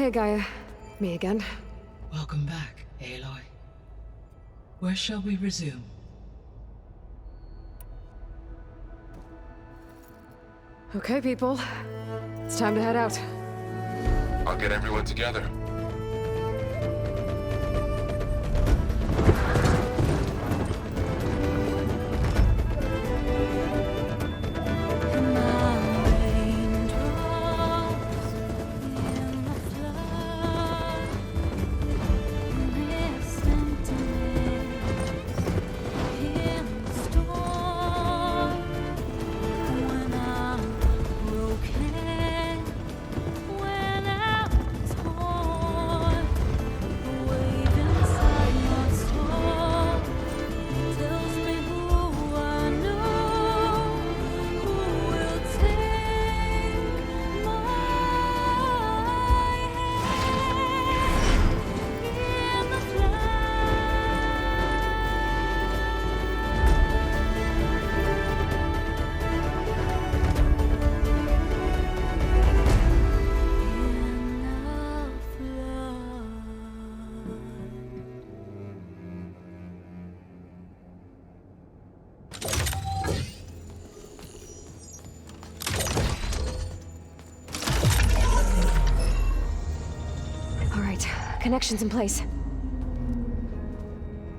Hey, Gaia. Me again. Welcome back, Aloy. Where shall we resume? Okay, people. It's time to head out. I'll get everyone together. Connections in place.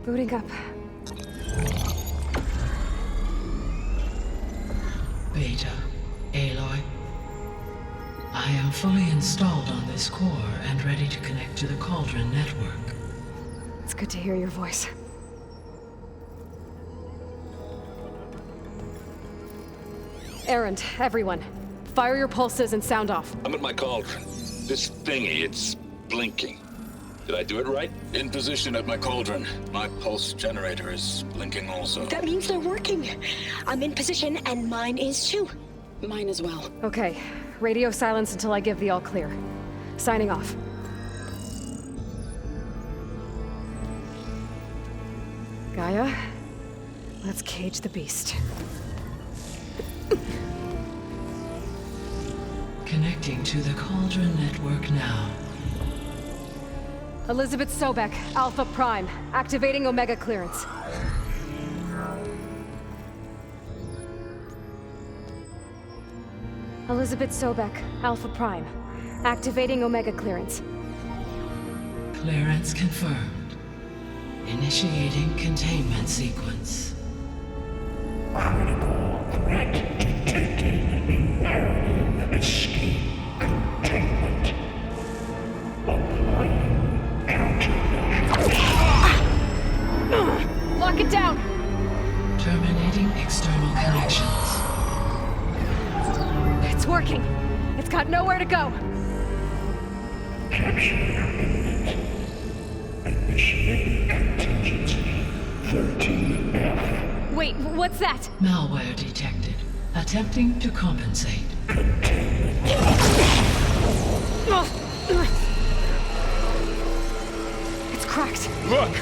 Booting up. Beta, Aloy. I am fully installed on this core and ready to connect to the Cauldron network. It's good to hear your voice. Errand, everyone. Fire your pulses and sound off. I'm at my cauldron. This thingy, it's blinking. Did I do it right? In position at my cauldron. My pulse generator is blinking also. That means they're working. I'm in position, and mine is too. Mine as well. Okay. Radio silence until I give the all clear. Signing off. Gaia, let's cage the beast. Connecting to the Cauldron network now. Elizabeth Sobek, Alpha Prime, activating Omega clearance. Elizabeth Sobek, Alpha Prime, activating Omega clearance. Clearance confirmed. Initiating containment sequence. Critical threat detected. Imperative escape containment. Applying countermeasures. Lock it down! Terminating external connections. It's working! It's got nowhere to go! Capture imminent. Initiating contingency 13F. Wait, what's that? Malware detected. Attempting to compensate. It's cracked. Look!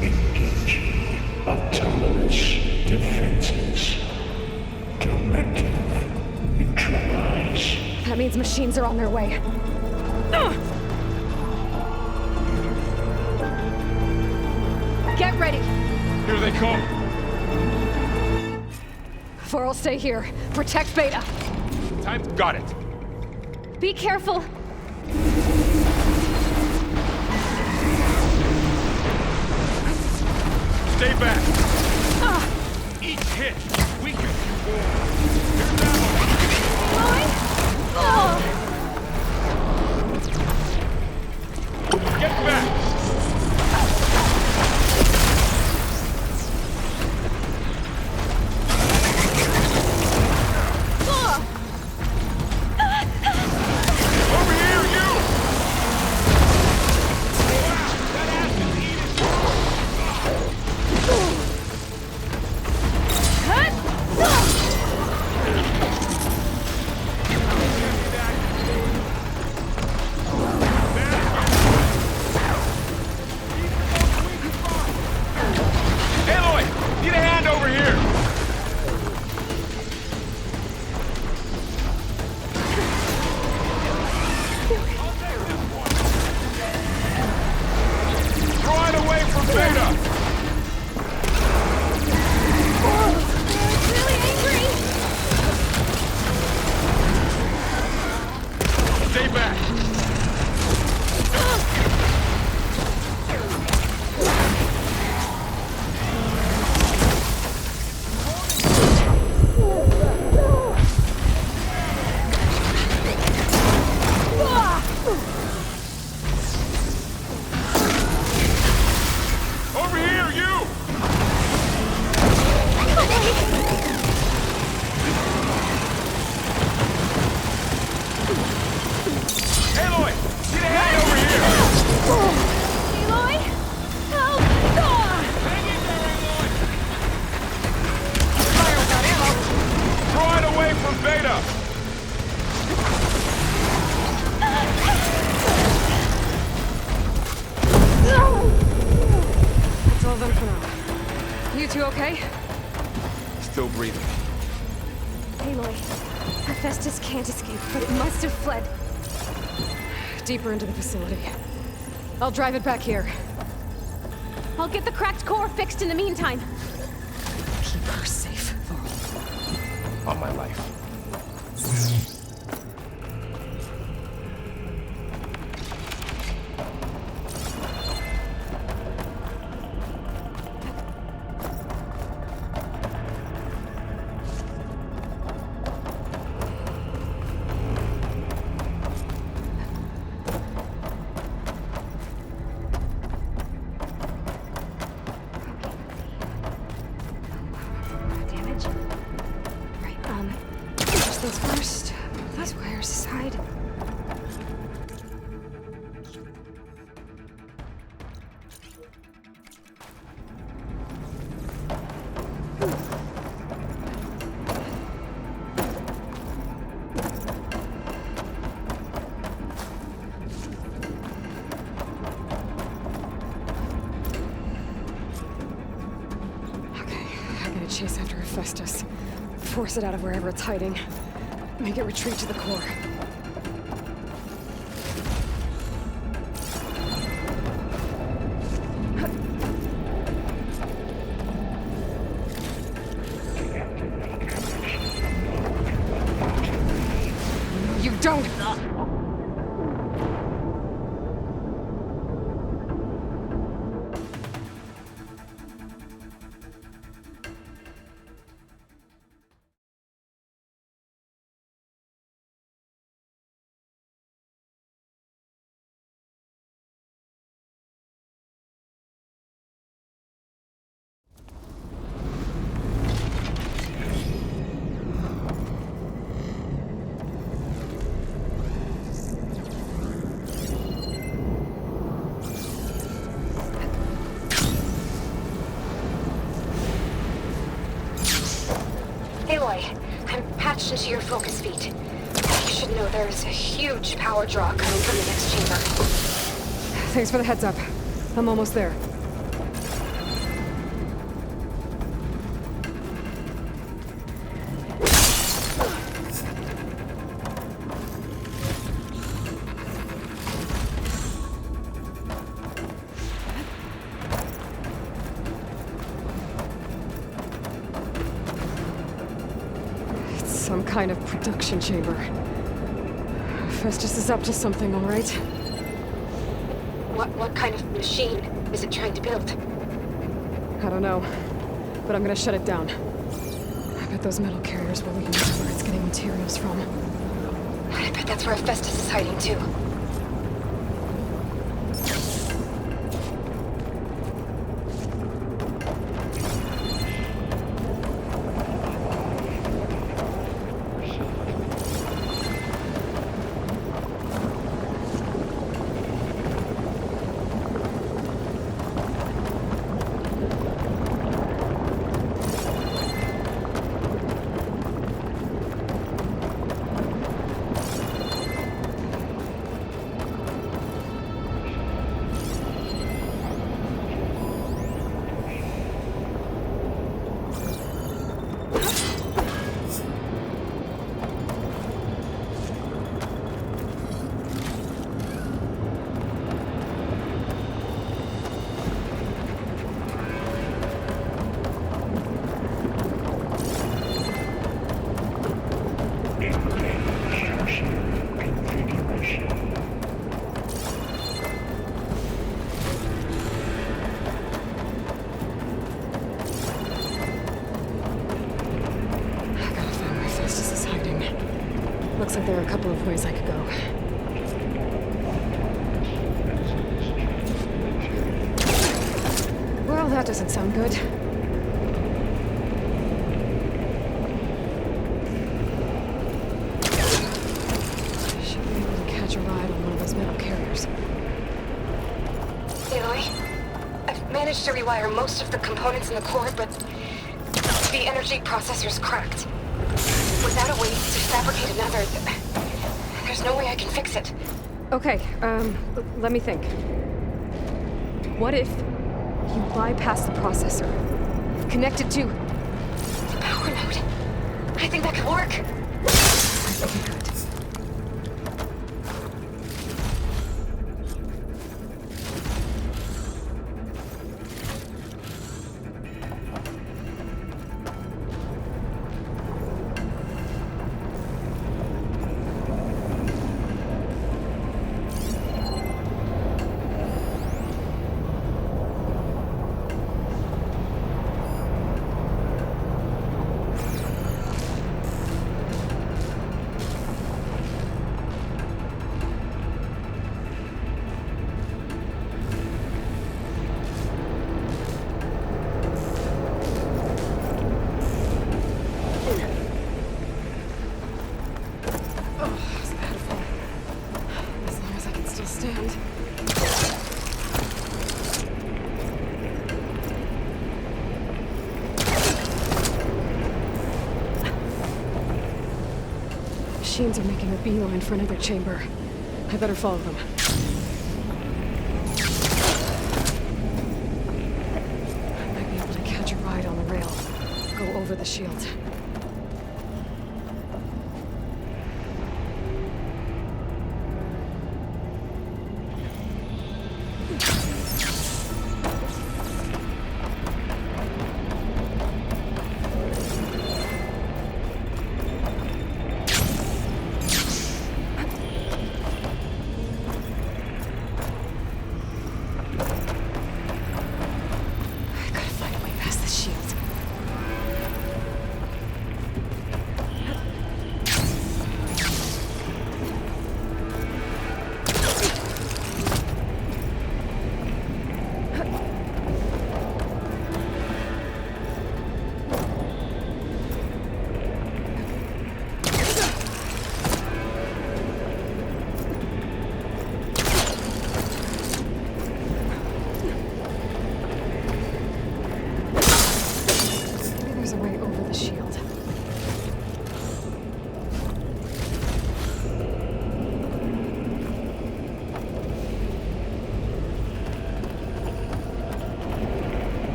Engaging autonomous defenses. Directive neutralize. That means machines are on their way. Get ready! Here they come! For'll stay here. Protect Beta. Time. Got it. Be careful. Stay back. Each hit weakens you more. Here's that one. Get back. Over here, you! Wow, that ass is eating. You okay? Still breathing. Aloy, Hephaestus can't escape, but it must have fled. Deeper into the facility. I'll drive it back here. I'll get the cracked core fixed in the meantime. Keep her safe, Varl. On my life. Damage? Right, first things first. Those wires aside. Chase after Hephaestus. Force it out of wherever it's hiding. Make it retreat to the core. You don't! Aloy, I'm patched into your focus feed. You should know there's a huge power draw coming from the next chamber. Thanks for the heads up. I'm almost there. Some kind of production chamber. Festus is up to something, all right? What kind of machine is it trying to build? I don't know, but I'm gonna shut it down. I bet those metal carriers will lead me to where it's getting materials from. I bet that's where Hephaestus is hiding too. Looks like there are a couple of ways I could go. Well, that doesn't sound good. Should be able to catch a ride on one of those metal carriers. Aloy, I've managed to rewire most of the components in the core, but the energy processor's cracked. Without a way to fabricate another, there's no way I can fix it. Okay, let me think. What if you bypass the processor? Connected to... The power node. I think that could work. Okay, good. Machines are making a beeline for another chamber. I better follow them. I might be able to catch a ride on the rail. Go over the shield.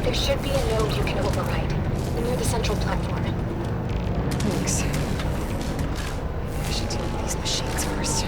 There should be a node you can override, near the central platform. Thanks. I should deal with these machines first.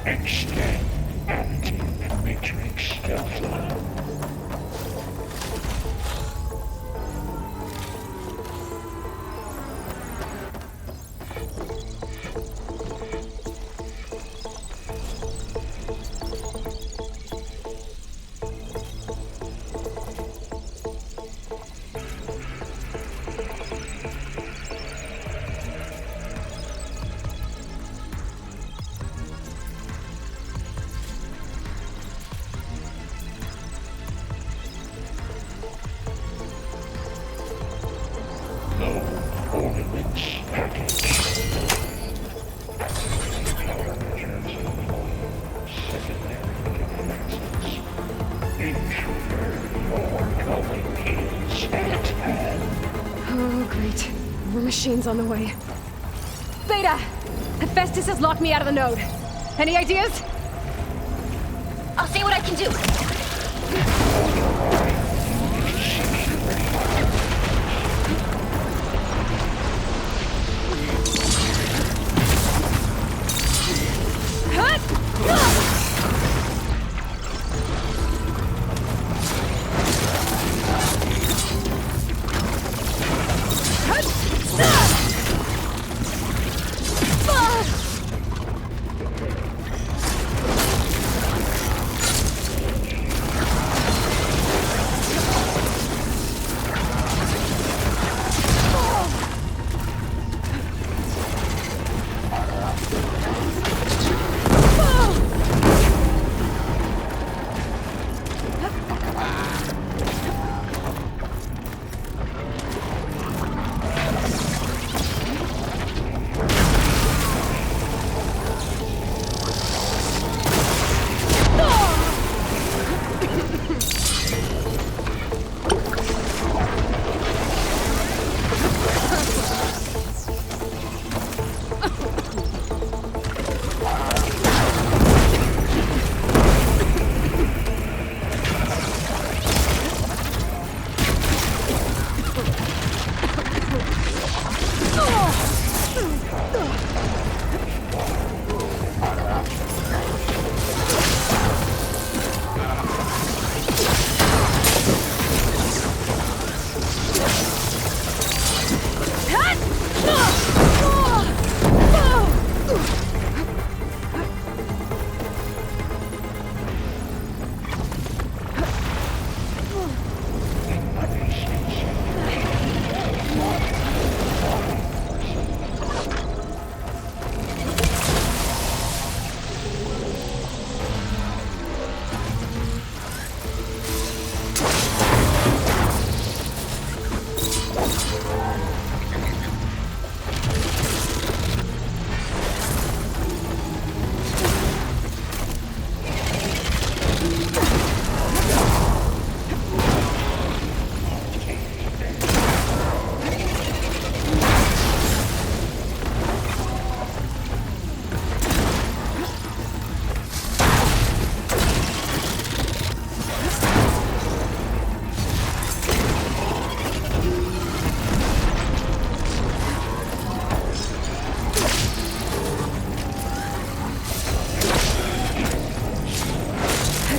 Extend additive matrix filter. Ornaments package. Secondary defenses. Intruder, your calling is at hand. Oh, great. More machines on the way. Beta! Hephaestus has locked me out of the node. Any ideas? I'll see what I can do.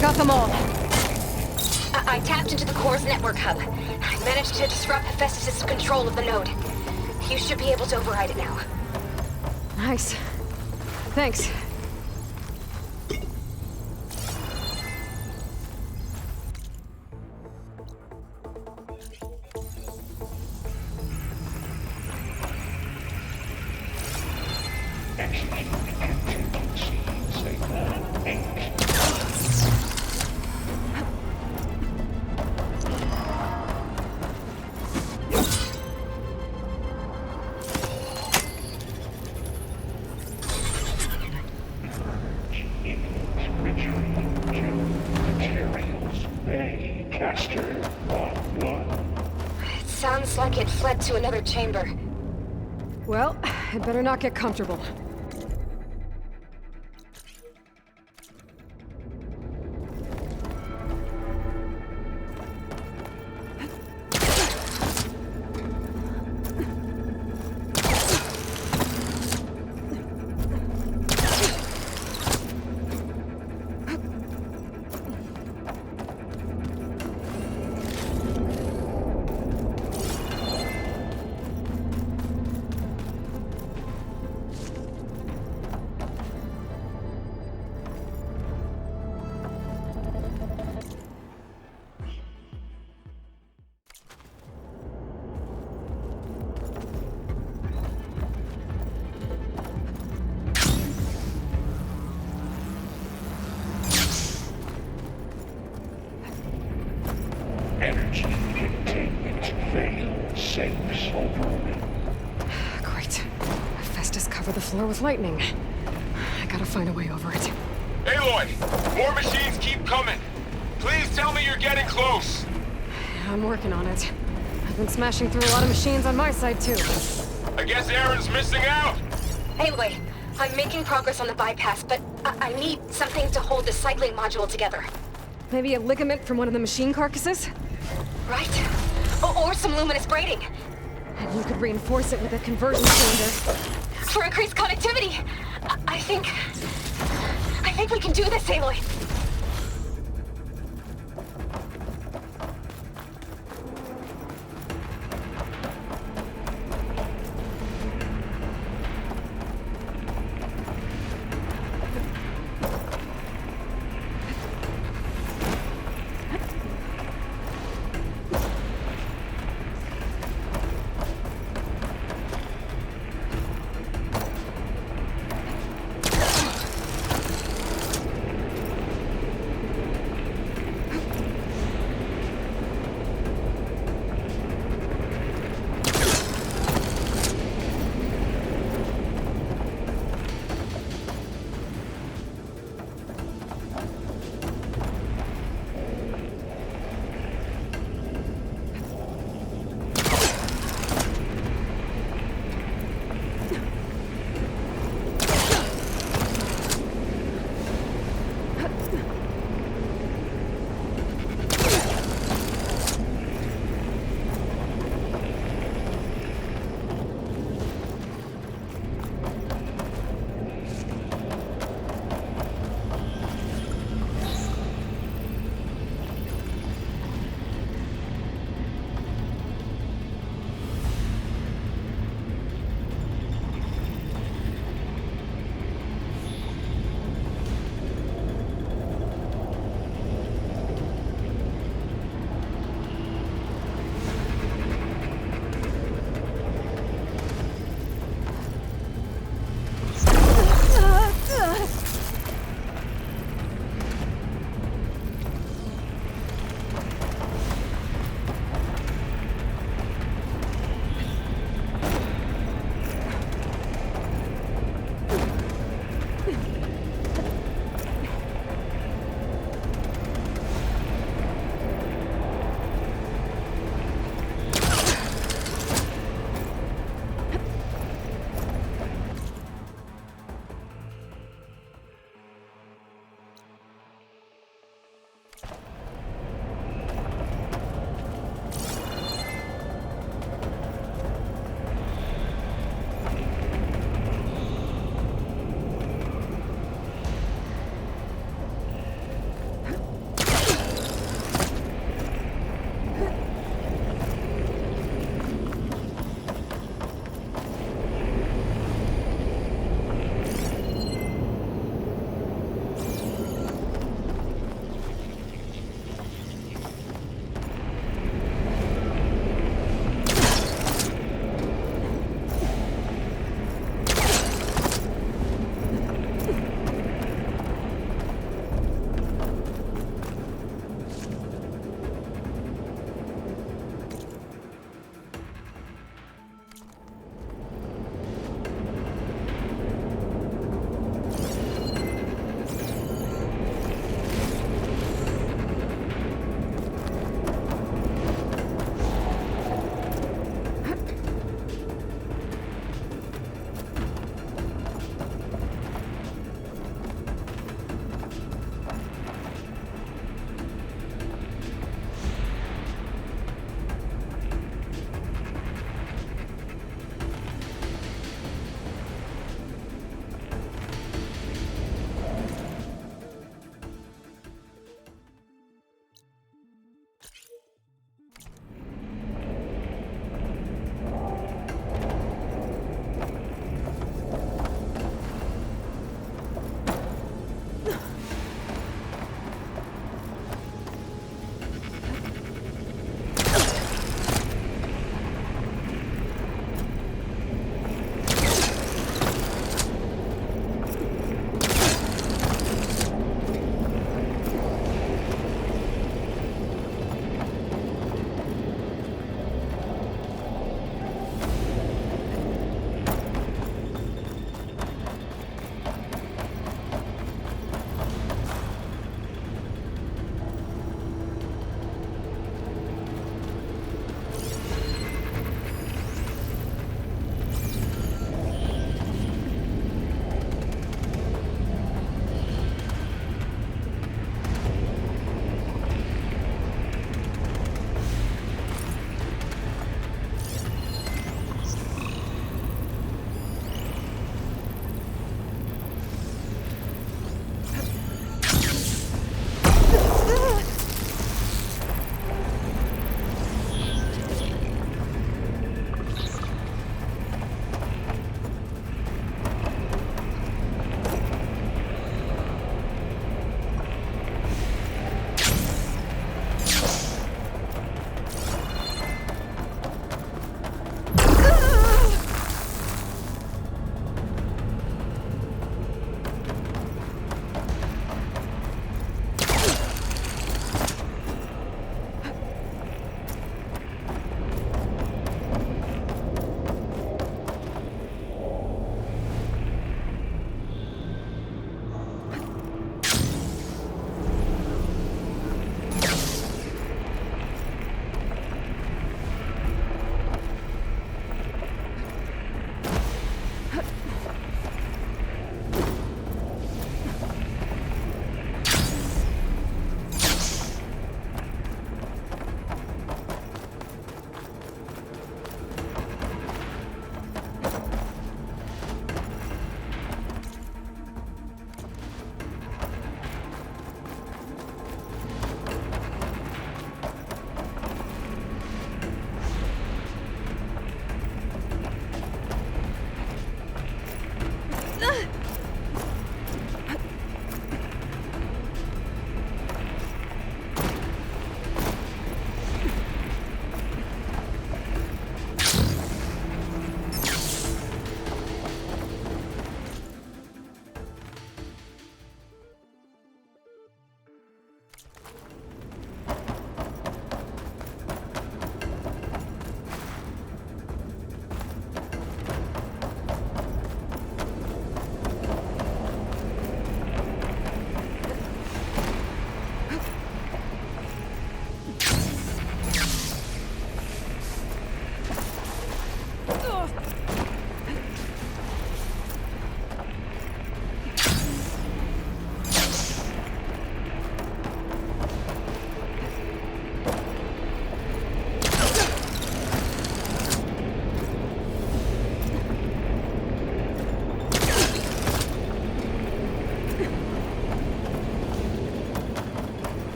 Got them all. I tapped into the core's network hub. I managed to disrupt Hephaestus' control of the node. You should be able to override it now. Nice. Thanks. Execute contingency signal 8. Sounds like it fled to another chamber. Well, I'd better not get comfortable. floor with lightning. I gotta find a way over it. Aloy! More machines keep coming! Please tell me you're getting close! Yeah, I'm working on it. I've been smashing through a lot of machines on my side, too. I guess Aaron's missing out! Aloy, I'm making progress on the bypass, but I need something to hold the cycling module together. Maybe a ligament from one of the machine carcasses? Right? Or some luminous braiding. And you could reinforce it with a conversion cylinder. For increased connectivity. I think we can do this, Aloy.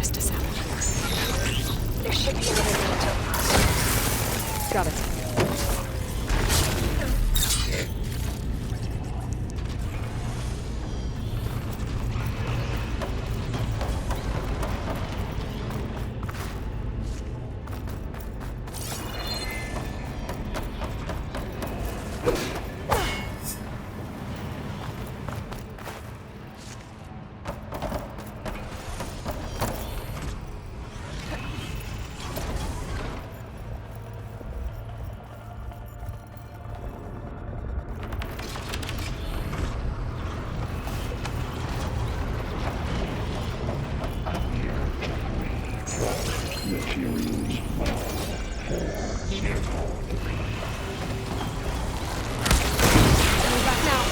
Hephaestus out of here. There should be another window. Got it. Materials well for zero. Move back now.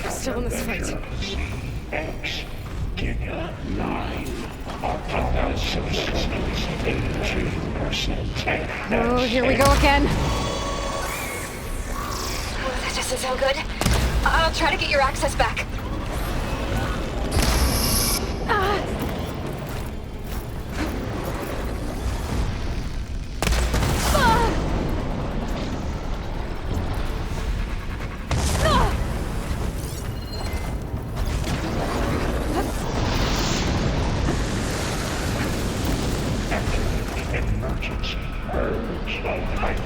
Still in this fight. X, Giga 9. Arcana subsystems 18%. Oh, here we go again. Oh, that doesn't sound good. I'll try to get your access back. Emergency urge of life.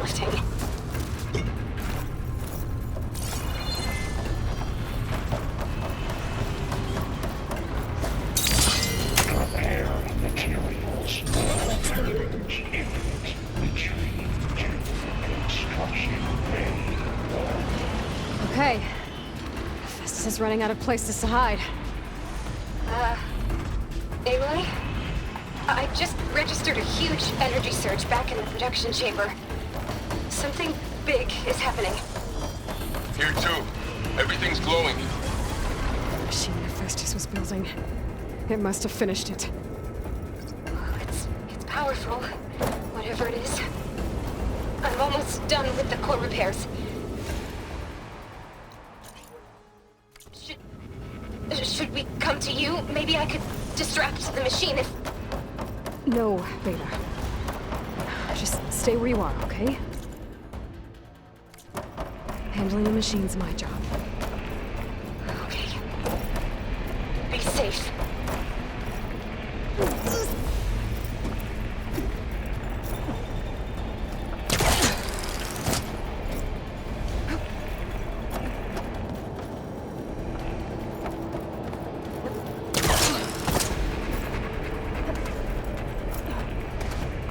lifting. Prepare materials. Purge input. Retreat to construction bay. Okay. Festus is running out of places to hide. Aloy? I just registered a huge energy surge back in the production chamber. Something big is happening. Here too. Everything's glowing. The machine that Festus was building. It must have finished it. It's powerful, whatever it is. I'm almost done with the core repairs. Should we come to you? Maybe I could distract the machine if... No, Beta. Just stay where you are, okay? Handling the machine's my job. Okay. Be safe.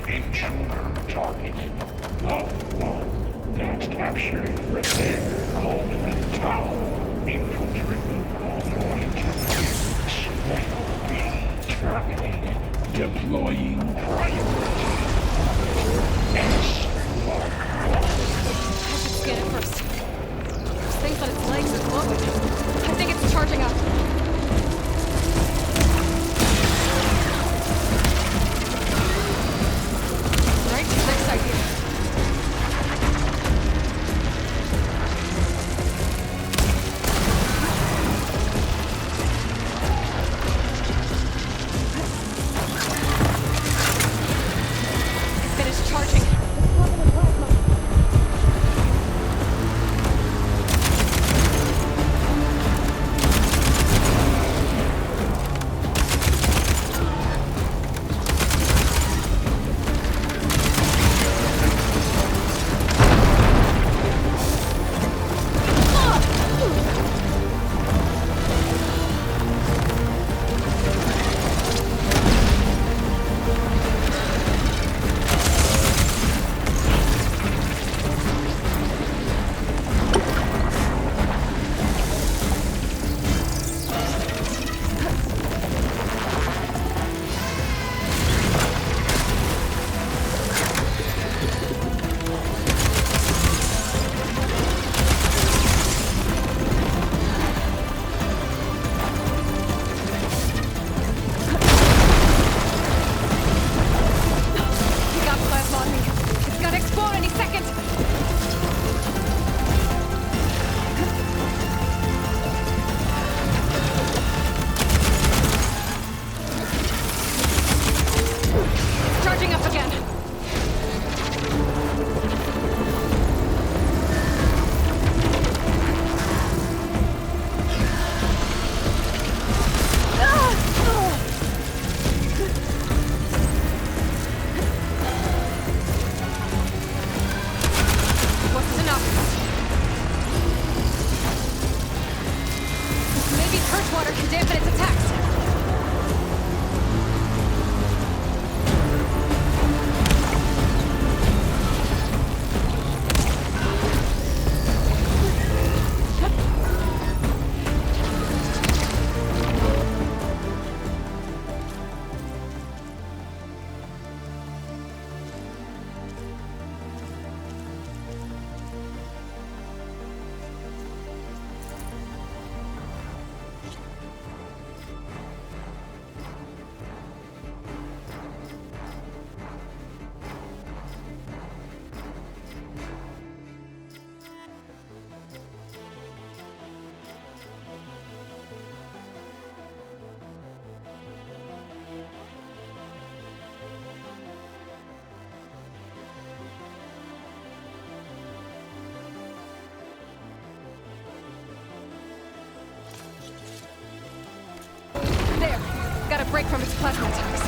Intruder targeted. Lot 1. That's captured. Repair. Cauldron Tower. Infiltrating Cauldron will be terminated. Deploying priority. S1. I should scan it first. Those things on its legs are glowing. I think it's charging up. Right, next idea. Finish charging. We got plasma on me. It's gonna explode any second. Charging up again. Wasn't enough. Maybe purge water can dampen its attacks. There. Got a break from its plasma attacks.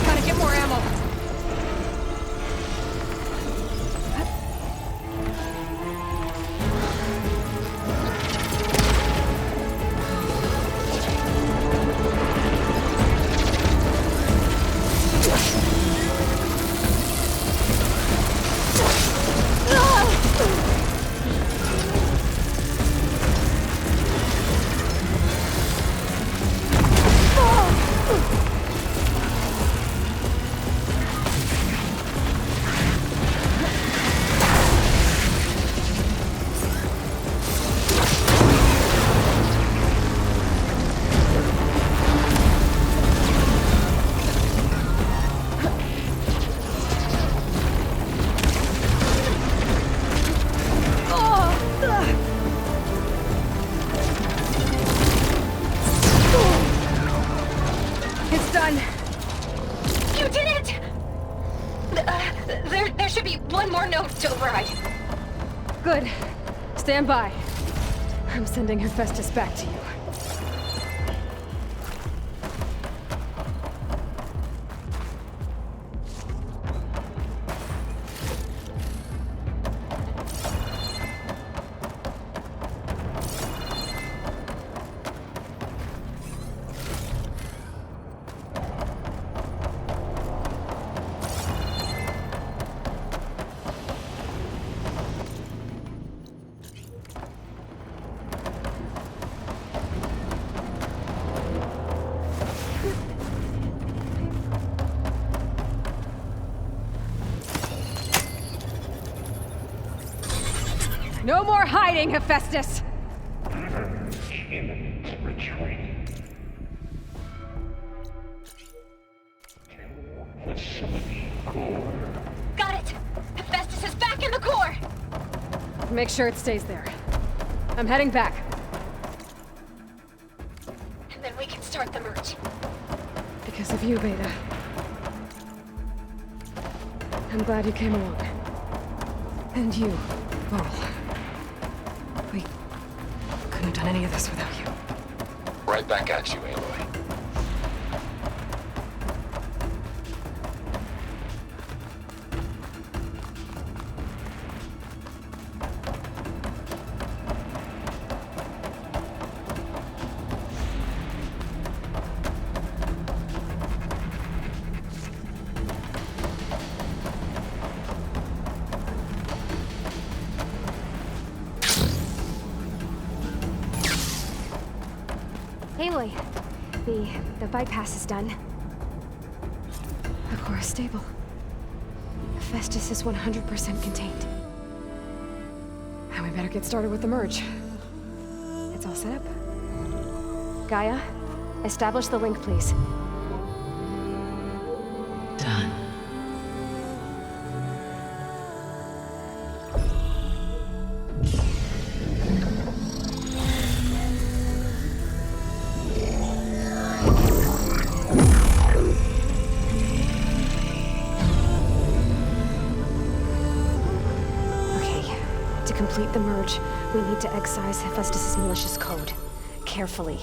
Gotta get more ammo. It's done. You did it! There should be one more node to override. Good. Stand by. I'm sending Hephaestus back to you. No more hiding, Hephaestus! Imminent retreat. Facility core. Got it! Hephaestus is back in the core! Make sure it stays there. I'm heading back. And then we can start the merge. Because of you, Beta. I'm glad you came along. And you, Varl. We couldn't have done any of this without you. Right back at you, Aloy. Aloy, the bypass is done. The core is stable. Hephaestus is 100% contained. And we better get started with the merge. It's all set up. Gaia, establish the link, please. Done. To complete the merge, we need to excise Hephaestus' malicious code. Carefully.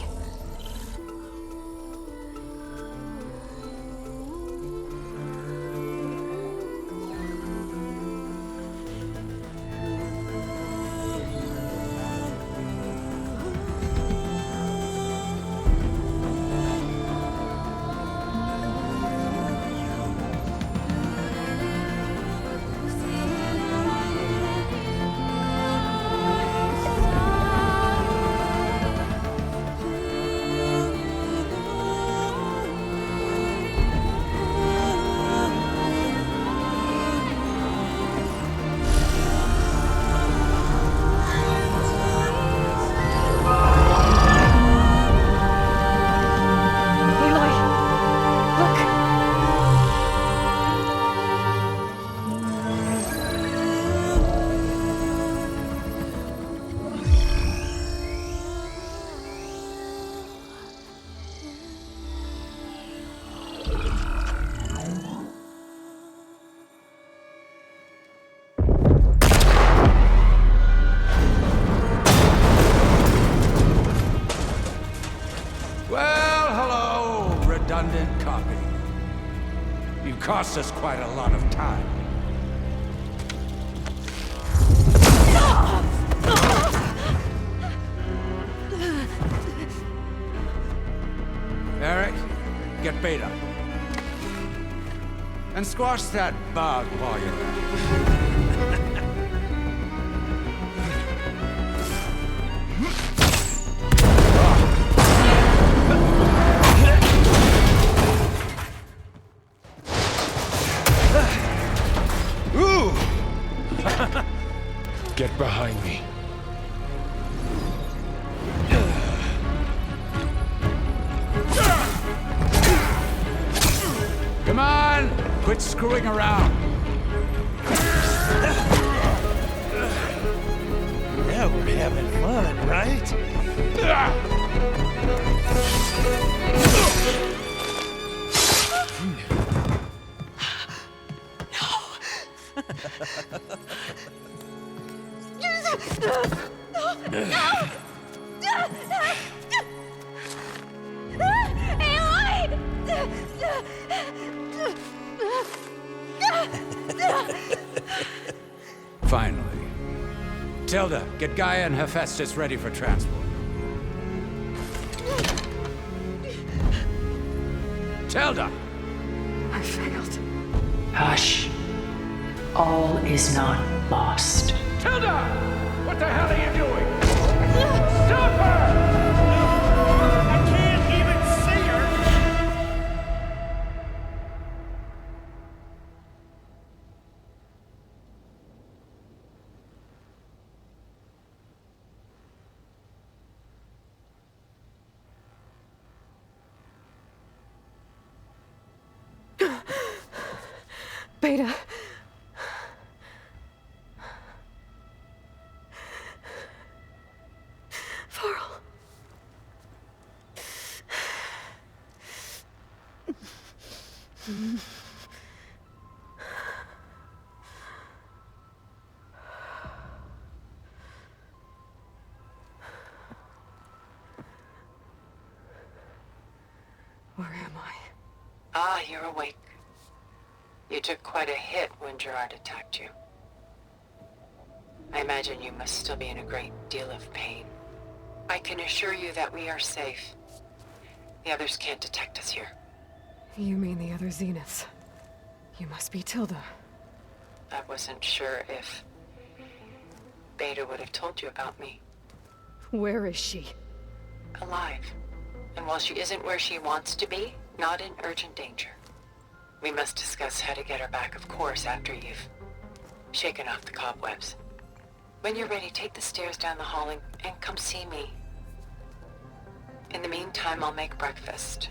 Well, hello, redundant copy. You cost us quite a lot of time. Eric, get Beta. And squash that bug while you're at it. Ooh! Get behind me. Come on! Quit screwing around. Yeah, we're having fun, right? Finally. Tilda, get Gaia and Hephaestus ready for transport. Tilda! I failed. Hush. All is not lost. Tilda! What the hell are you doing? Stop her! I can't even see her! Beta. Varl. Where am I? Ah, you're awake. You took quite a hit when Gerard attacked you. I imagine you must still be in a great deal of pain. I can assure you that we are safe. The others can't detect us here. You mean the other Zeniths? You must be Tilda. I wasn't sure if Beta would have told you about me. Where is she? Alive. And while she isn't where she wants to be, not in urgent danger. We must discuss how to get her back, of course, after you've shaken off the cobwebs. When you're ready, take the stairs down the hall and come see me. In the meantime, I'll make breakfast.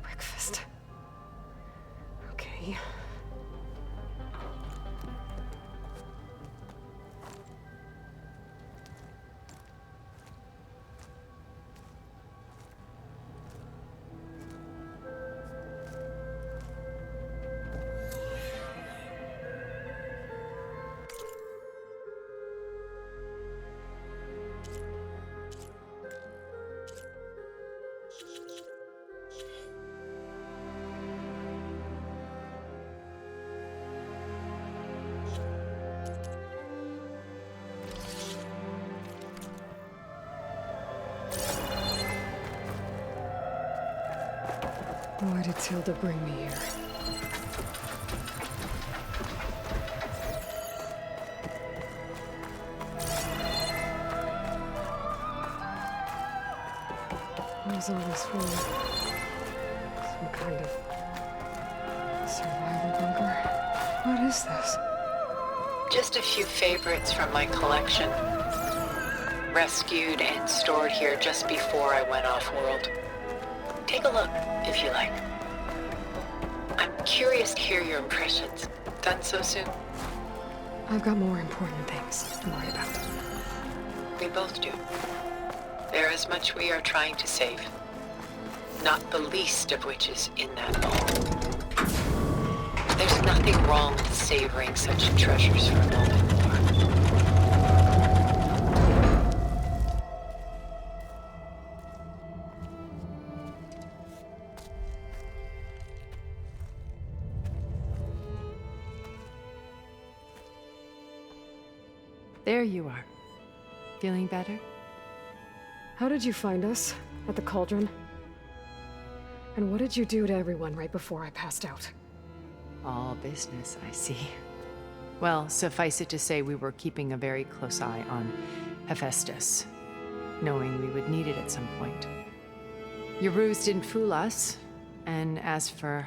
Breakfast. Okay. Why did Tilda bring me here? What is all this for? Some kind of survival bunker? What is this? Just a few favorites from my collection. Rescued and stored here just before I went off-world. Take a look, if you like. I'm curious to hear your impressions. Done so soon? I've got more important things to worry about. We both do. There is much we are trying to save. Not the least of which is in that vault. There's nothing wrong with savoring such treasures for a moment more. There you are. Feeling better? How did you find us? At the cauldron? And what did you do to everyone right before I passed out? All business, I see. Well, suffice it to say we were keeping a very close eye on Hephaestus, knowing we would need it at some point. Your ruse didn't fool us, and as for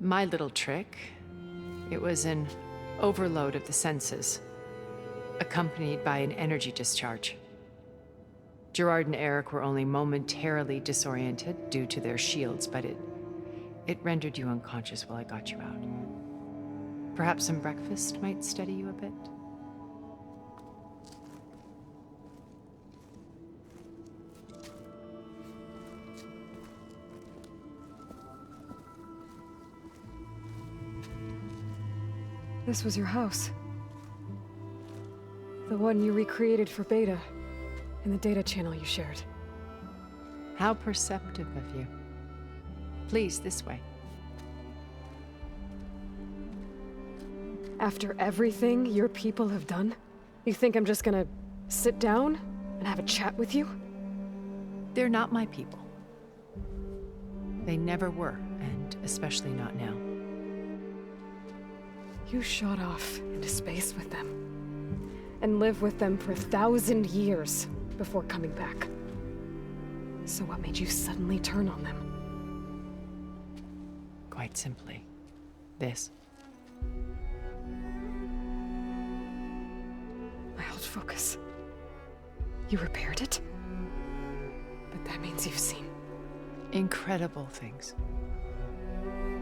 my little trick, it was an overload of the senses, accompanied by an energy discharge. Gerard and Eric were only momentarily disoriented due to their shields, but it rendered you unconscious while I got you out. Perhaps some breakfast might steady you a bit? This was your house. The one you recreated for Beta, in the data channel you shared. How perceptive of you. Please, this way. After everything your people have done, you think I'm just gonna sit down and have a chat with you? They're not my people. They never were, and especially not now. You shot off into space with them, and lived with them for 1,000 years before coming back. So what made you suddenly turn on them? Quite simply, this. My old focus. You repaired it? But that means you've seen Incredible things.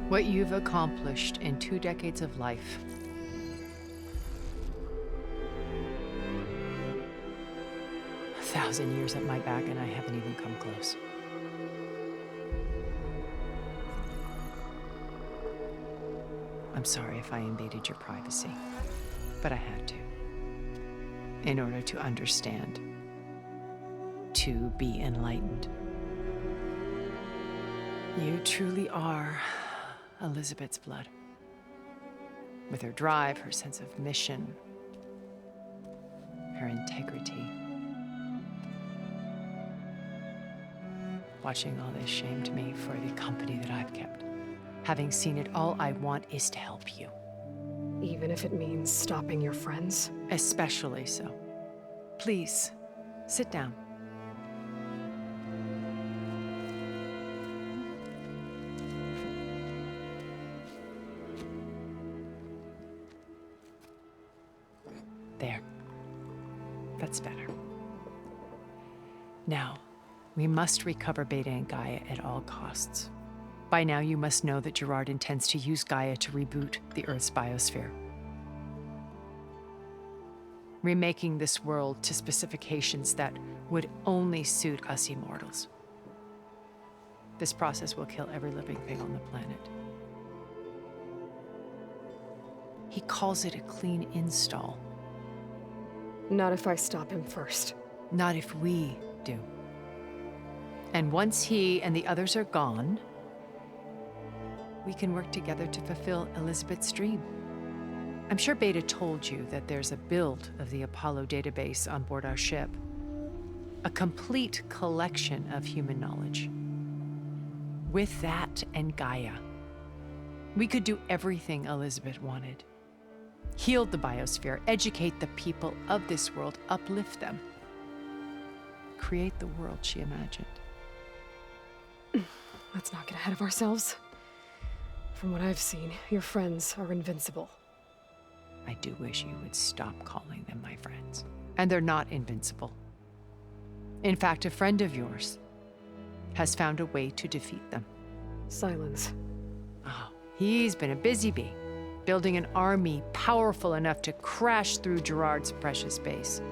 What you've accomplished in 2 decades of life. A 1,000 years at my back and I haven't even come close. I'm sorry if I invaded your privacy, but I had to. In order to understand. To be enlightened. You truly are Elizabeth's blood. With her drive, her sense of mission, her integrity. Watching all this shamed me for the company that I've kept. Having seen it, all I want is to help you. even if it means stopping your friends? Especially so. Please, sit down. There. That's better. Now, we must recover Beta and Gaia at all costs. By now, you must know that Gerard intends to use Gaia to reboot the Earth's biosphere. Remaking this world to specifications that would only suit us immortals. This process will kill every living thing on the planet. He calls it a clean install. Not if I stop him first. Not if we do. And once he and the others are gone, we can work together to fulfill Elizabeth's dream. I'm sure Beta told you that there's a build of the Apollo database on board our ship. A complete collection of human knowledge. With that and Gaia, we could do everything Elizabeth wanted. Heal the biosphere, educate the people of this world, uplift them. Create the world she imagined. Let's not get ahead of ourselves. From what I've seen, your friends are invincible. I do wish you would stop calling them my friends. And they're not invincible. In fact, a friend of yours has found a way to defeat them. Silence. Oh, he's been a busy bee, building an army powerful enough to crash through Gerard's precious base.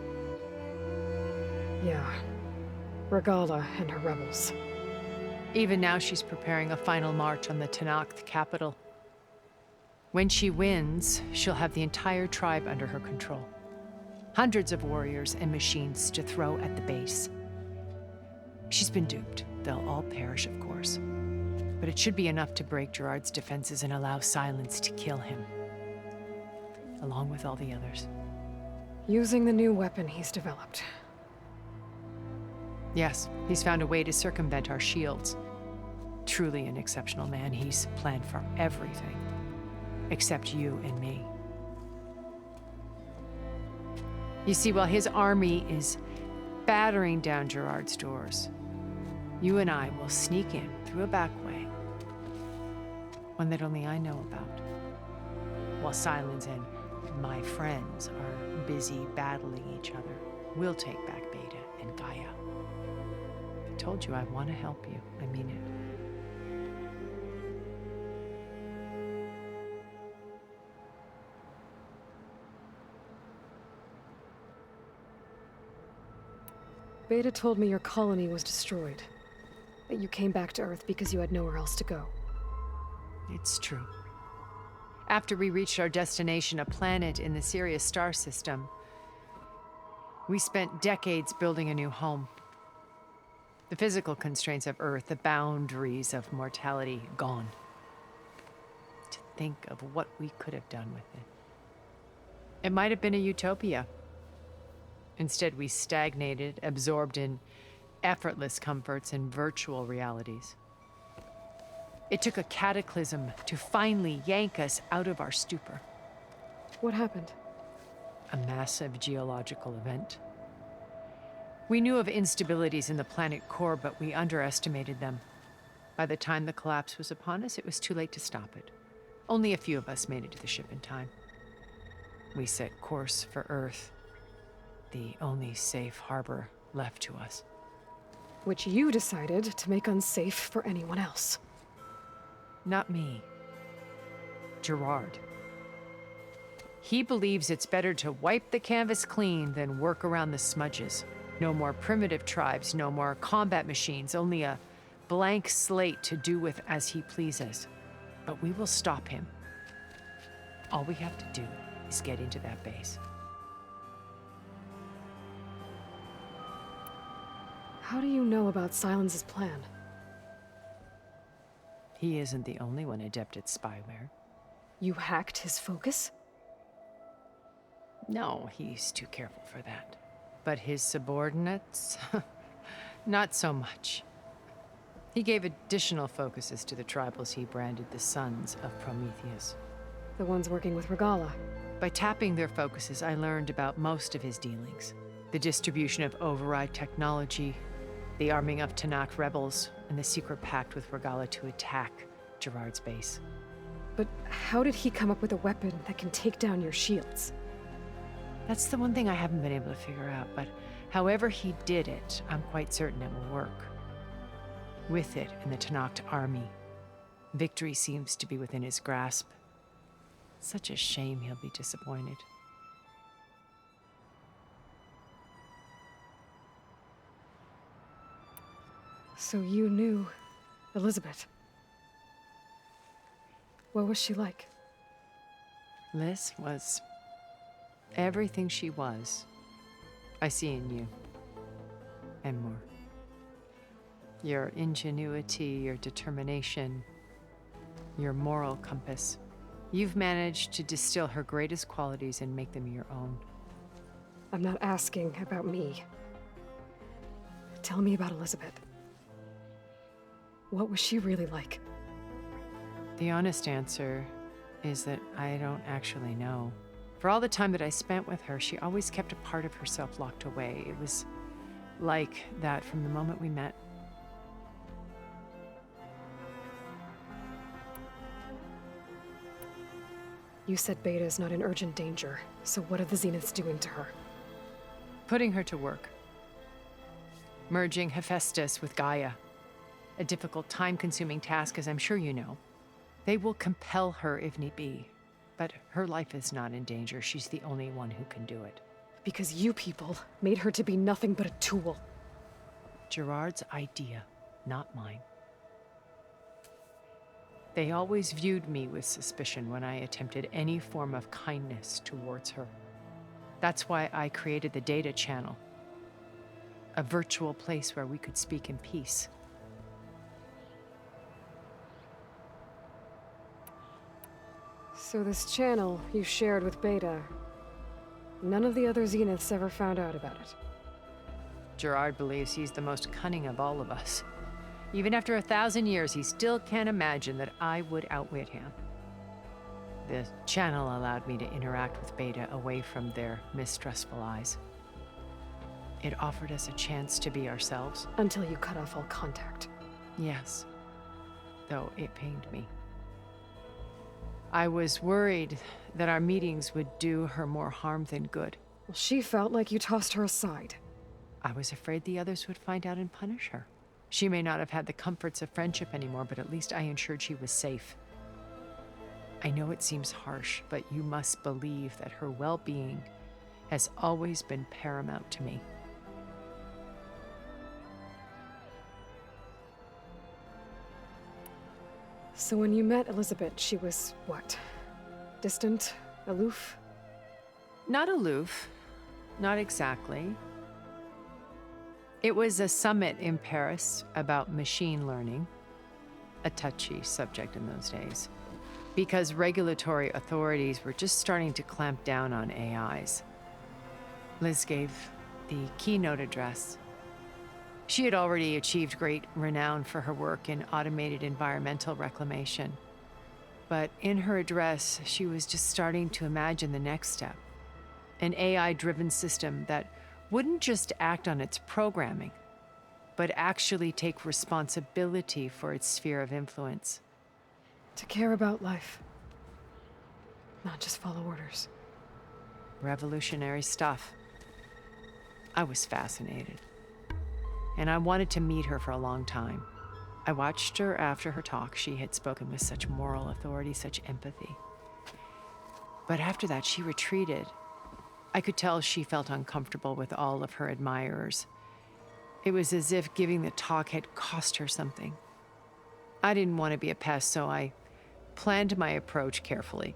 Yeah. Regala and her rebels. Even now, she's preparing a final march on the Tenakth capital. When she wins, she'll have the entire tribe under her control. Hundreds of warriors and machines to throw at the base. She's been duped. They'll all perish, of course. But it should be enough to break Gerard's defenses and allow Silence to kill him. Along with all the others. Using the new weapon he's developed. Yes, he's found a way to circumvent our shields. Truly an exceptional man. He's planned for everything. Except you and me. You see, while his army is battering down Gerard's doors, you and I will sneak in through a back way. One that only I know about. While Silence and my friends are busy battling each other, we'll take back Beta and Gaia. I told you I want to help you. I mean it. Beta told me your colony was destroyed. That you came back to Earth because you had nowhere else to go. It's true. After we reached our destination, a planet in the Sirius star system, we spent decades building a new home. The physical constraints of Earth, the boundaries of mortality, gone. To think of what we could have done with it. It might have been a utopia. Instead, we stagnated, absorbed in effortless comforts and virtual realities. It took a cataclysm to finally yank us out of our stupor. What happened? A massive geological event. We knew of instabilities in the planet core, but we underestimated them. By the time the collapse was upon us, it was too late to stop it. Only a few of us made it to the ship in time. We set course for Earth, the only safe harbor left to us. Which you decided to make unsafe for anyone else. Not me. Gerard. He believes it's better to wipe the canvas clean than work around the smudges. No more primitive tribes, no more combat machines, only a blank slate to do with as he pleases. But we will stop him. All we have to do is get into that base. How do you know about Silence's plan? He isn't the only one adept at spyware. You hacked his focus? No, he's too careful for that. But his subordinates? Not so much. He gave additional focuses to the tribals he branded the Sons of Prometheus. The ones working with Regala. By tapping their focuses, I learned about most of his dealings. The distribution of override technology, the arming of Tanakh rebels, and the secret pact with Regala to attack Gerard's base. But how did he come up with a weapon that can take down your shields? That's the one thing I haven't been able to figure out, but however he did it, I'm quite certain it will work. With it and the Tanakh army, victory seems to be within his grasp. Such a shame he'll be disappointed. So you knew Elizabeth. What was she like? Liz was everything she was. I see in you. And more. Your ingenuity, your determination, your moral compass. You've managed to distill her greatest qualities and make them your own. I'm not asking about me. Tell me about Elizabeth. What was she really like? The honest answer is that I don't actually know. For all the time that I spent with her, she always kept a part of herself locked away. It was like that from the moment we met. You said Beta is not in urgent danger, so what are the Zeniths doing to her? Putting her to work. Merging Hephaestus with Gaia. A difficult, time-consuming task, as I'm sure you know. They will compel her if need be. But her life is not in danger. She's the only one who can do it. Because you people made her to be nothing but a tool. Gerard's idea, not mine. They always viewed me with suspicion when I attempted any form of kindness towards her. That's why I created the data channel. A virtual place where we could speak in peace. So this channel you shared with Beta, None of the other Zeniths ever found out about it. Gerard believes he's the most cunning of all of us. Even after 1,000 years, he still can't imagine that I would outwit him. The channel allowed me to interact with Beta away from their mistrustful eyes. It offered us a chance to be ourselves. Until you cut off all contact. Yes, though it pained me. I was worried that our meetings would do her more harm than good. Well, she felt like you tossed her aside. I was afraid the others would find out and punish her. She may not have had the comforts of friendship anymore, but at least I ensured she was safe. I know it seems harsh, but you must believe that her well-being has always been paramount to me. So when you met Elizabeth, she was what? Distant? Aloof? Not aloof. Not exactly. It was a summit in Paris about machine learning, a touchy subject in those days, because regulatory authorities were just starting to clamp down on AIs. Liz gave the keynote address. She had already achieved great renown for her work in automated environmental reclamation. But in her address, she was just starting to imagine the next step, an AI-driven system that wouldn't just act on its programming, but actually take responsibility for its sphere of influence. To care about life. Not just follow orders. Revolutionary stuff. I was fascinated. And I wanted to meet her for a long time. I watched her after her talk. She had spoken with such moral authority, such empathy. But after that, she retreated. I could tell she felt uncomfortable with all of her admirers. It was as if giving the talk had cost her something. I didn't want to be a pest, so I planned my approach carefully.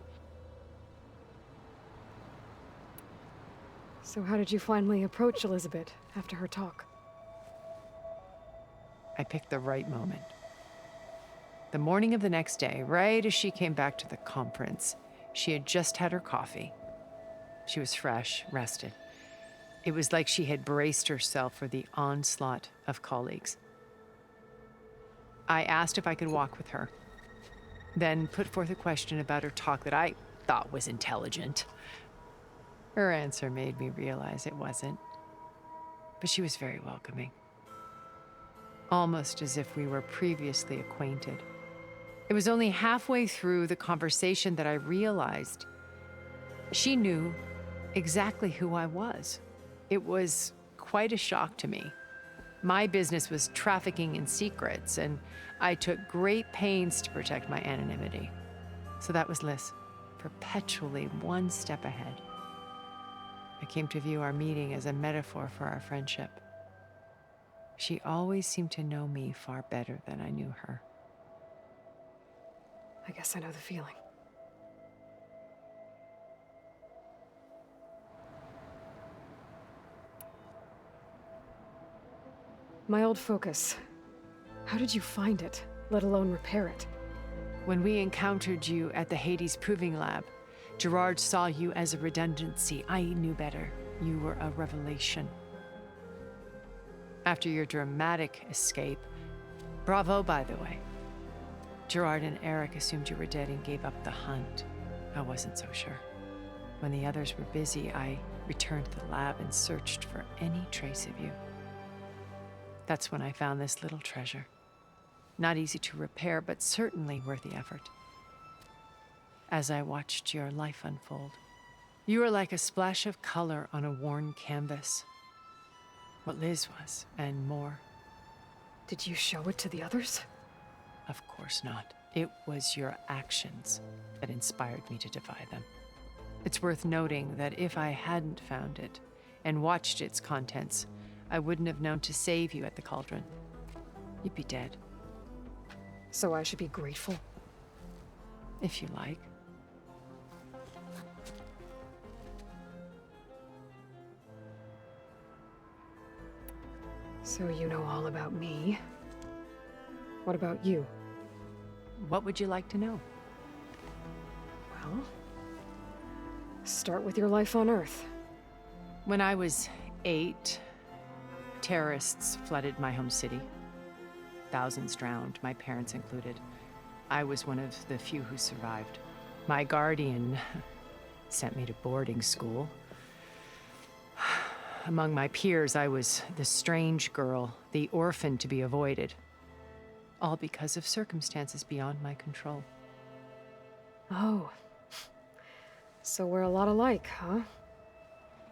So how did you finally approach Elizabeth after her talk? I picked the right moment. The morning of the next day, right as she came back to the conference, she had just had her coffee. She was fresh, rested. It was like she had braced herself for the onslaught of colleagues. I asked if I could walk with her, then put forth a question about her talk that I thought was intelligent. Her answer made me realize it wasn't, but she was very welcoming. Almost as if we were previously acquainted. It was only halfway through the conversation that I realized she knew exactly who I was. It was quite a shock to me. My business was trafficking in secrets, and I took great pains to protect my anonymity. So that was Liz, perpetually one step ahead. I came to view our meeting as a metaphor for our friendship. She always seemed to know me far better than I knew her. I guess I know the feeling. My old focus. How did you find it, let alone repair it? When we encountered you at the Hades Proving Lab, Gerard saw you as a redundancy. I knew better. You were a revelation. After your dramatic escape, bravo, by the way. Gerard and Eric assumed you were dead and gave up the hunt. I wasn't so sure. When the others were busy, I returned to the lab and searched for any trace of you. That's when I found this little treasure. Not easy to repair, but certainly worth the effort. As I watched your life unfold, you were like a splash of color on a worn canvas. What Liz was, and more. Did you show it to the others? Of course not. It was your actions that inspired me to defy them. It's worth noting that if I hadn't found it and watched its contents, I wouldn't have known to save you at the cauldron. You'd be dead. So I should be grateful? If you like. So you know all about me. What about you? What would you like to know? Well, start with your life on Earth. When I was 8, terrorists flooded my home city. Thousands drowned, my parents included. I was one of the few who survived. My guardian sent me to boarding school. Among my peers, I was the strange girl, the orphan to be avoided. All because of circumstances beyond my control. Oh. So we're a lot alike, huh?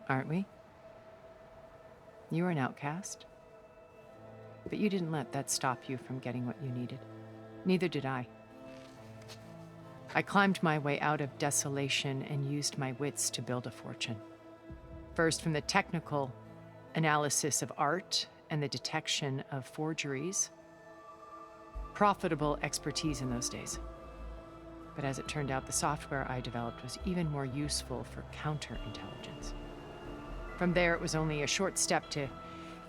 Aren't we? You were an outcast. But you didn't let that stop you from getting what you needed. Neither did I. I climbed my way out of desolation and used my wits to build a fortune. First, from the technical analysis of art and the detection of forgeries. Profitable expertise in those days. But as it turned out, the software I developed was even more useful for counterintelligence. From there, it was only a short step to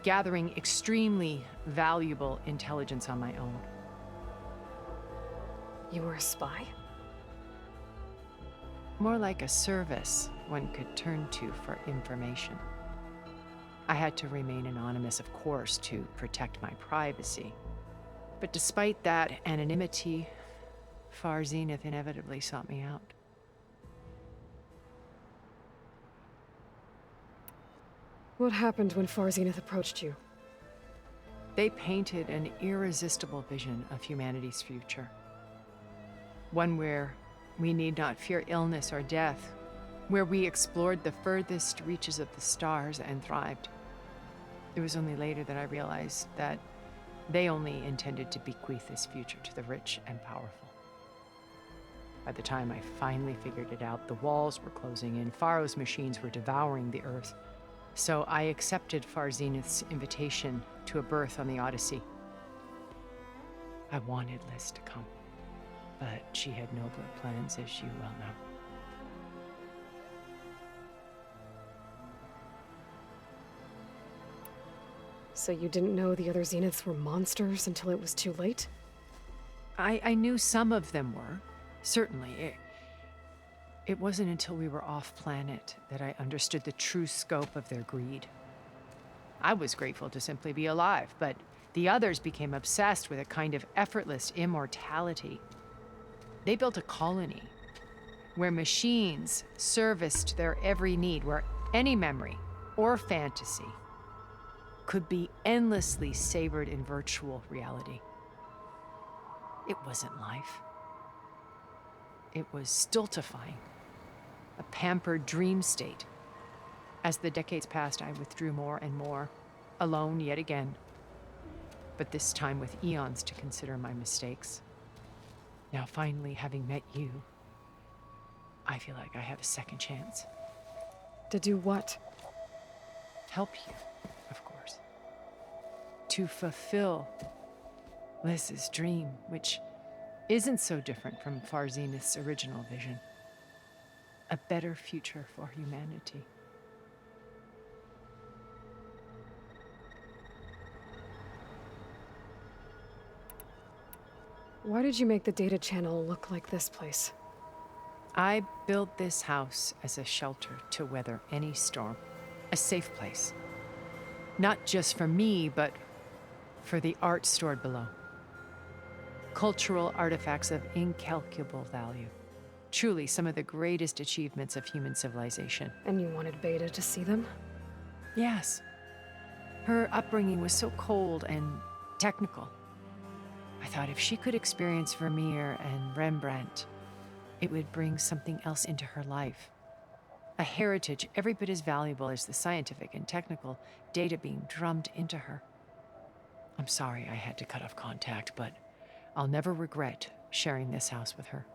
gathering extremely valuable intelligence on my own. You were a spy? More like a service one could turn to for information. I had to remain anonymous, of course, to protect my privacy. But despite that anonymity, Far Zenith inevitably sought me out. What happened when Far Zenith approached you? They painted an irresistible vision of humanity's future. One where we need not fear illness or death, where we explored the furthest reaches of the stars and thrived. It was only later that I realized that they only intended to bequeath this future to the rich and powerful. By the time I finally figured it out, the walls were closing in, Pharaoh's machines were devouring the earth. So I accepted Far Zenith's invitation to a berth on the Odyssey. I wanted Liz to come, but she had nobler plans, as you well know. So you didn't know the other Zeniths were monsters until it was too late? I knew some of them were, certainly. It wasn't until we were off-planet that I understood the true scope of their greed. I was grateful to simply be alive, but the others became obsessed with a kind of effortless immortality. They built a colony where machines serviced their every need, where any memory or fantasy could be endlessly savored in virtual reality. It wasn't life. It was stultifying, a pampered dream state. As the decades passed, I withdrew more and more, alone yet again, but this time with eons to consider my mistakes. Now, finally, having met you, I feel like I have a second chance. To do what? Help you, of course. To fulfill Liz's dream, which isn't so different from Far Zenith's original vision. A better future for humanity. Why did you make the data channel look like this place? I built this house as a shelter to weather any storm. A safe place. Not just for me, but for the art stored below. Cultural artifacts of incalculable value. Truly some of the greatest achievements of human civilization. And you wanted Beta to see them? Yes. Her upbringing was so cold and technical. I thought if she could experience Vermeer and Rembrandt, it would bring something else into her life. A heritage every bit as valuable as the scientific and technical data being drummed into her. I'm sorry I had to cut off contact, but I'll never regret sharing this house with her.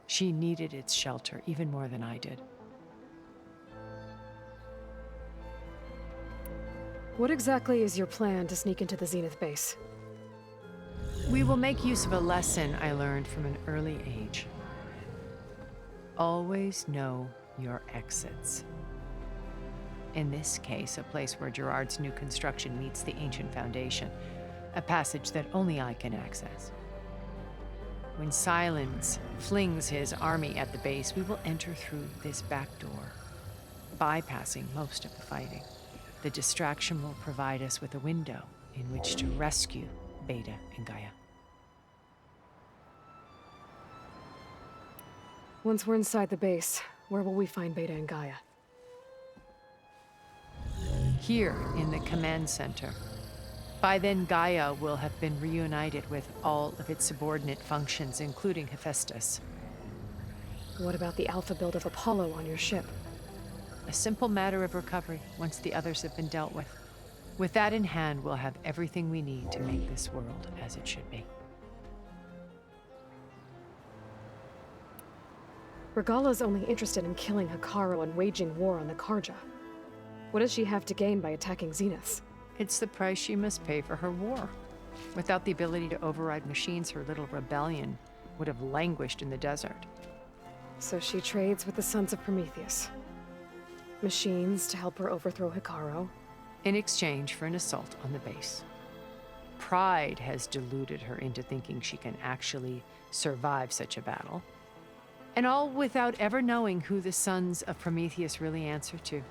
She needed its shelter even more than I did. What exactly is your plan to sneak into the Zenith base? We will make use of a lesson I learned from an early age. Always know your exits. In this case, a place where Gerard's new construction meets the ancient foundation, a passage that only I can access. When Silence flings his army at the base, we will enter through this back door. bypassing most of the fighting. The distraction will provide us with a window in which to rescue Beta and Gaia. Once we're inside the base, where will we find Beta and Gaia? Here in the command center. By then, Gaia will have been reunited with all of its subordinate functions, including Hephaestus. What about the alpha build of Apollo on your ship? A simple matter of recovery once the others have been dealt with. With that in hand, we'll have everything we need to make this world as it should be. Regala's only interested in killing Hekarro and waging war on the Karja. What does she have to gain by attacking Zeniths? It's the price she must pay for her war. Without the ability to override machines, her little rebellion would have languished in the desert. So she trades with the Sons of Prometheus. Machines to help her overthrow Hekarro. In exchange for an assault on the base. Pride has deluded her into thinking she can actually survive such a battle. And all without ever knowing who the Sons of Prometheus really answer to.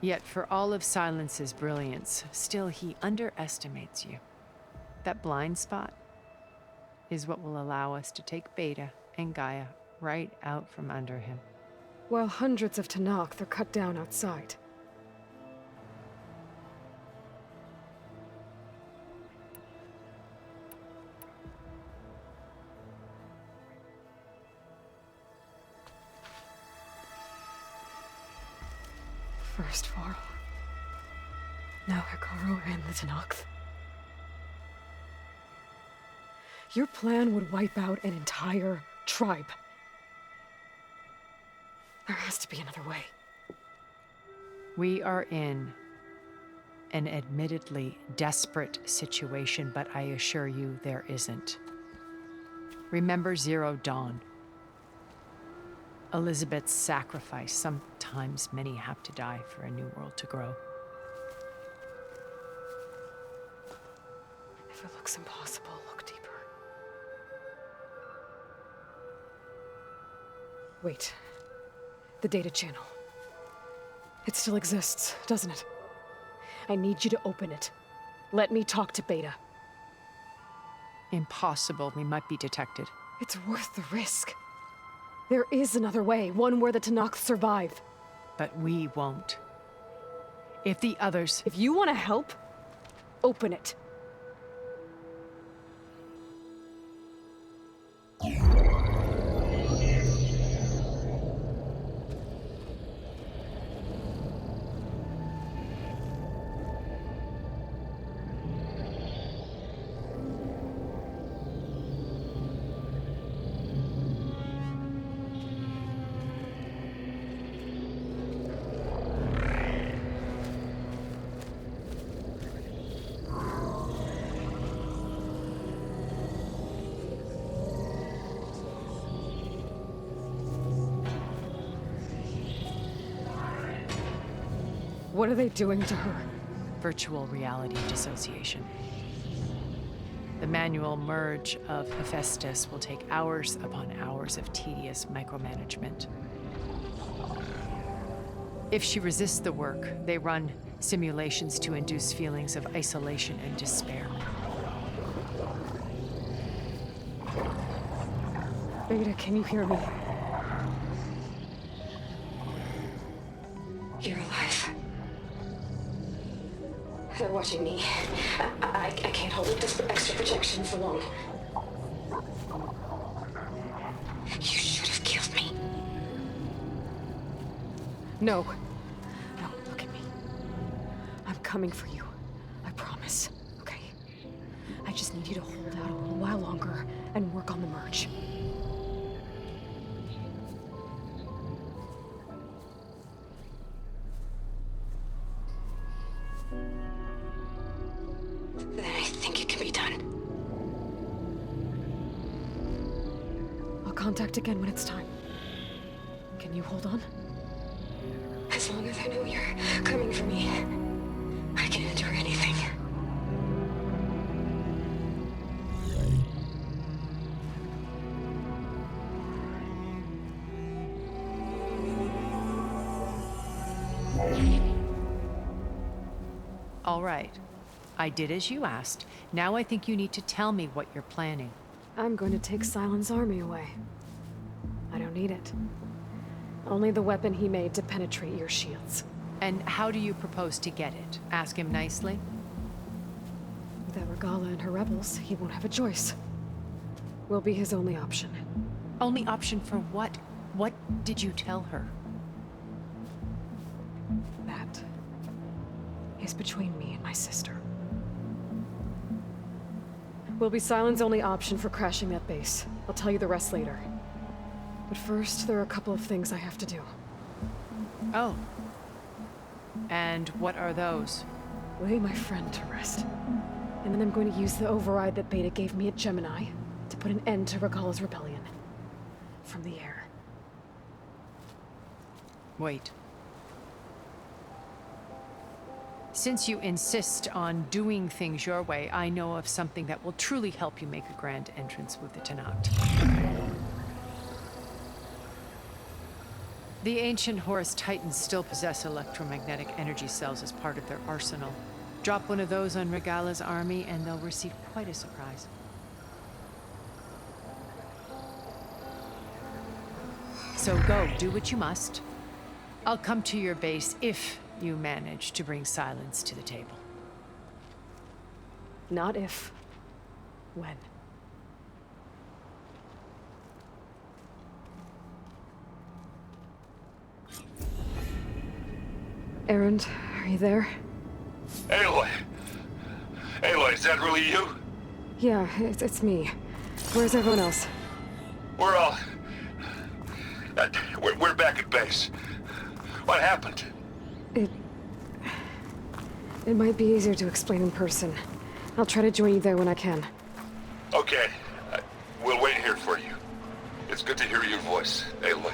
Yet for all of Silence's brilliance, still he underestimates you. That blind spot is what will allow us to take Beta and Gaia right out from under him. While hundreds of Tenakth are cut down outside. First Varl. Now Hekarro and the Tenakth. Your plan would wipe out an entire tribe. There has to be another way. We are in an admittedly desperate situation, but I assure you there isn't. Remember Zero Dawn. Elizabeth's sacrifice. Sometimes many have to die for a new world to grow. If it looks impossible, look deeper. Wait. The data channel. It still exists, doesn't it? I need you to open it. Let me talk to Beta. Impossible. We might be detected. It's worth the risk. There is another way, one where the Tenakth survive. But we won't. If the others... If you want to help, open it. What are they doing to her? Virtual reality dissociation. The manual merge of Hephaestus will take hours upon hours of tedious micromanagement. If she resists the work, they run simulations to induce feelings of isolation and despair. Beta, can you hear me? You're alive. They're watching me. I can't hold up this extra protection for long. You should have killed me. No. No, look at me. I'm coming for you. I promise, okay? I just need you to hold out a little while longer and work on the merge. Then I think it can be done. I'll contact again when it's time. Can you hold on? As long as I know you're coming for me, I can endure anything. All right. I did as you asked. Now I think you need to tell me what you're planning. I'm going to take Silent's army away. I don't need it. Only the weapon he made to penetrate your shields. And how do you propose to get it? Ask him nicely? Without Regala and her rebels, he won't have a choice. We'll be his only option. Only option for what? What did you tell her? That is between me and my sister. Will be Silent's only option for crashing that base. I'll tell you the rest later. But first, there are a couple of things I have to do. Oh. And what are those? Lay my friend to rest. And then I'm going to use the override that Beta gave me at Gemini to put an end to Regala's rebellion. From the air. Wait. Since you insist on doing things your way, I know of something that will truly help you make a grand entrance with the Tenat. The ancient Horus Titans still possess electromagnetic energy cells as part of their arsenal. Drop one of those on Regala's army and they'll receive quite a surprise. So go, do what you must. I'll come to your base if you manage to bring Silence to the table. Not if. When. Erend, are you there? Aloy! Aloy, is that really you? Yeah, it's me. Where's everyone else? We're all... we're back at base. What happened? It might be easier to explain in person. I'll try to join you there when I can. Okay. We'll wait here for you. It's good to hear your voice, Aloy.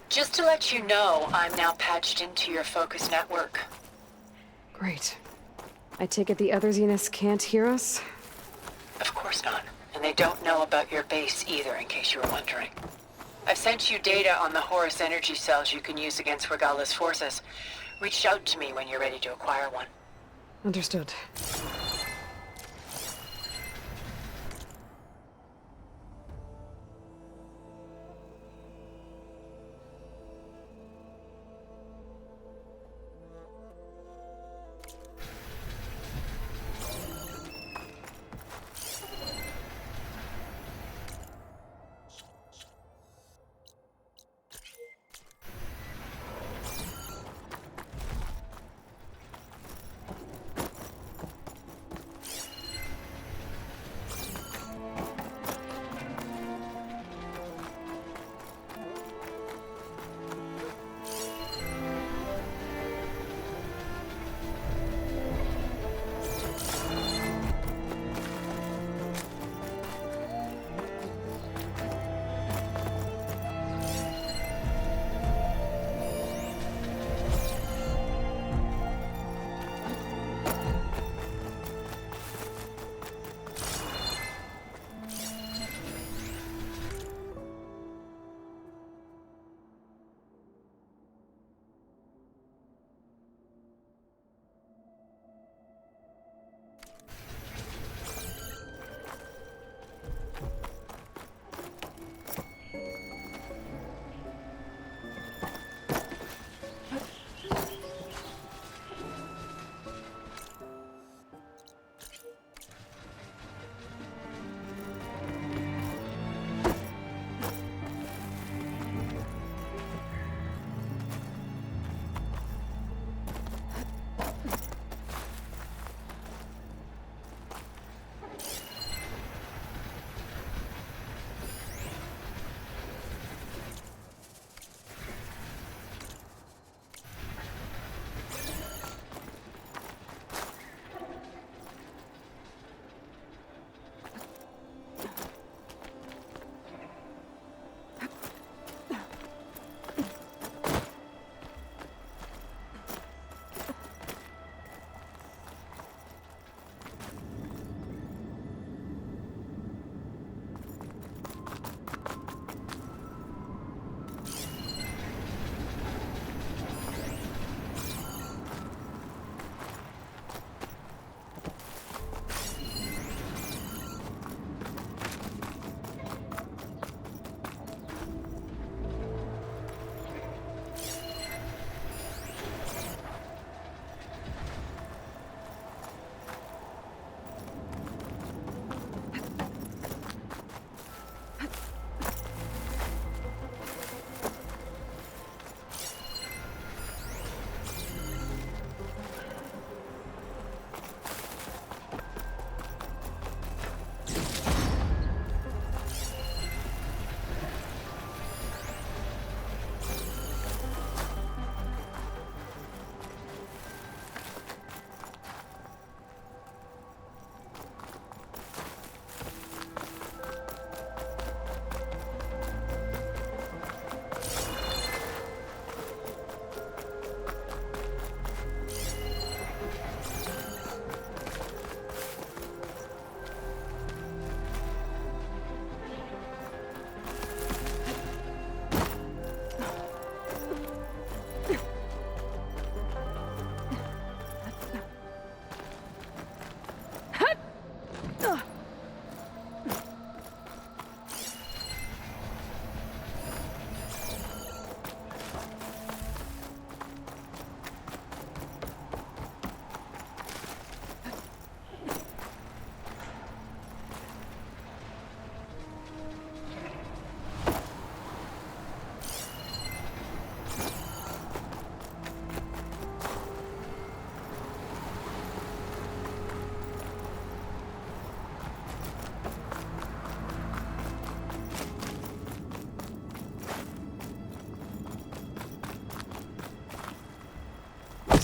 Just to let you know, I'm now patched into your focus network. Great. I take it the other Zeniths can't hear us? Of course not. And they don't know about your base either, in case you were wondering. I've sent you data on the Horus energy cells you can use against Regala's forces. Reach out to me when you're ready to acquire one. Understood.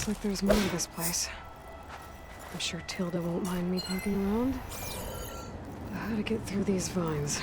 Looks like there's more to this place. I'm sure Tilda won't mind me poking around. How to get through these vines?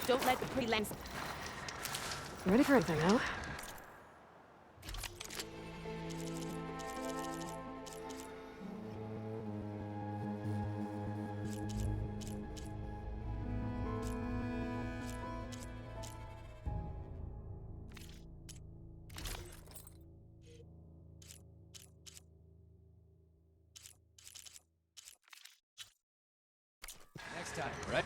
Don't let the pretty lens... You ready for anything, now? Next time, right?